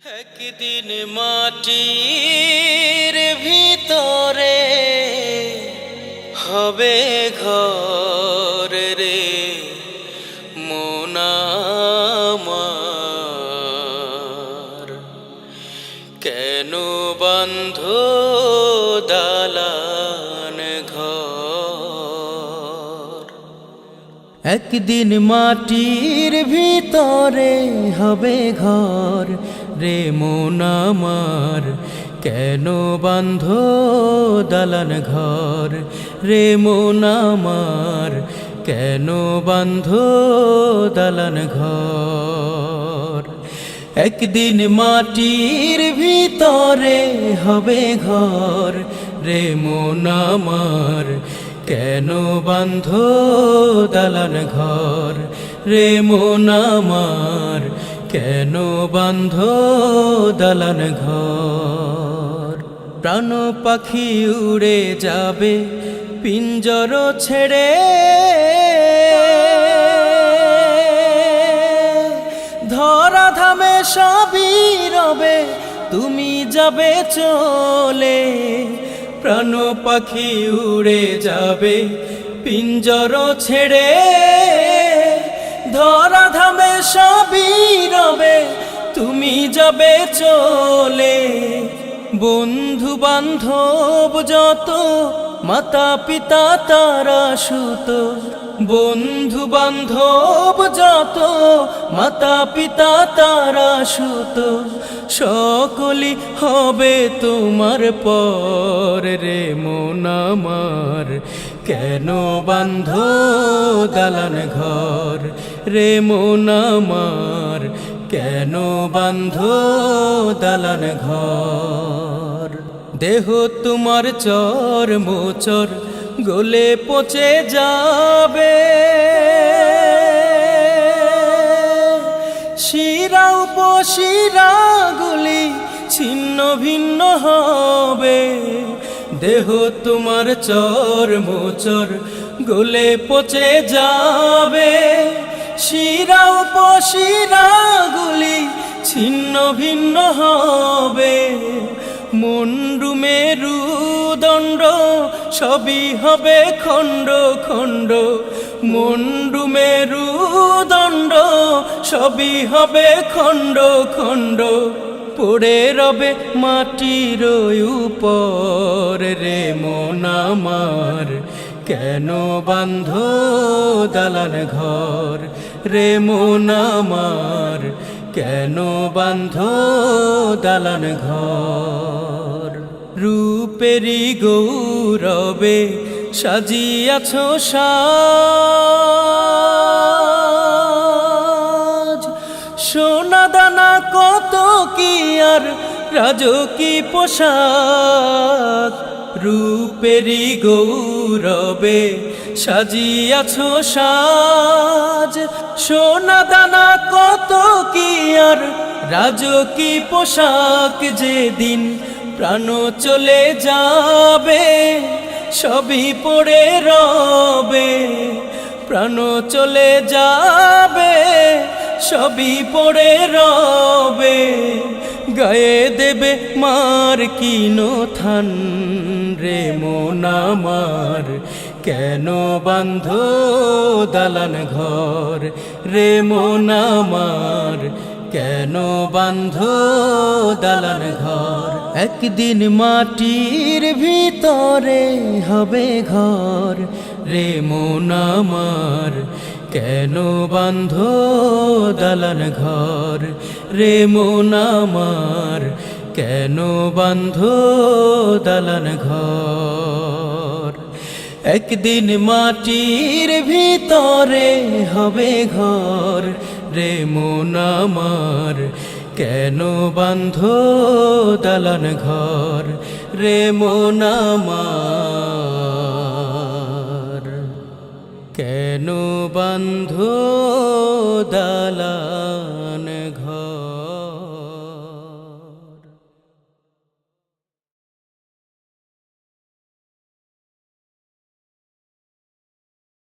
একদিন মাটির ভিতরে হবে ঘর রে মন আমার। কেন বন্ধ দালান ঘর? একদিন মাটির ভিতরে হবে ঘর রে মন আমার। কেন বান্ধ দালান ঘর রে মন আমার? কেন বান্ধ দালান ঘর? একদিন মাটির ভিতরে হবে ঘর রে মন আমার। কেন বান্ধ দালান ঘর রে মন আমার? কেন বান্ধ দালান ঘর? প্রাণ পাখি উড়ে যাবে পিঞ্জর ছেড়ে, ধরা ধামে সবই রবে তুমি যাবে চলে। প্রাণ পাখি উড়ে যাবে পিঞ্জর ছেড়ে, ধরা ধামে সবই রবে তুমি যাবে চলে। বন্ধু বান্ধব যত মাতা পিতা তারা সুত, বন্ধু বান্ধব যত মাতা পিতা তারা সুত, সকলি হবে তোমার পর রে মন আমার। কেন বান্ধ দালান ঘর রে মন আমার? কেন বান্ধ দালান ঘর? দেহ তোমার চর মোচর গলে পচে যাবে, শিরা উপশিরা গুলি ছিন্ন ভিন্ন হবে। দেহ তোমার চর মোচর গলে পচে যাবে, শিরা উপশিরা গুলি ছিন্ন ভিন্ন হবে। মুন্ডু মেরুদণ্ড সবই হবে খণ্ড খণ্ড, মুন্ডু মেরুদণ্ড সবই হবে খণ্ড খণ্ড। পড়ে রবে মাটির উপর রে মন আমার। কেন বান্ধ দালান ঘর রে মন আমার? কেন বান্ধ দালান ঘর? রূপেরি গৌরবে সাজিয়াছ সাজ, সোনা দানা কত কি আর রাজকী পোশাক। রূপেরি গৌরবে সাজিয়াছ সাজ, সোনা দানা কত কি আর রাজকী পোশাক। যেদিন প্রাণ চলে যাবে সবই পড়ে রবে, প্রাণ চলে যাবে সবই পড়ে রবে। গায়ে দেবে মার কিনো থান রে মন আমার। কেন বান্ধ দালান ঘর রে মন আমার? কেন বান্ধ দালান ঘর? একদিন মাটির ভিতরে হবে ঘর রে মন আমার। কেন বান্ধ দালান ঘর রে মন আমার? কেন বান্ধ দালান ঘর? একদিন মাটির ভিতরে হবে ঘর রে মন আমার। কেন বান্ধ দালান ঘর রে মন আমার? কেন বান্ধ দালান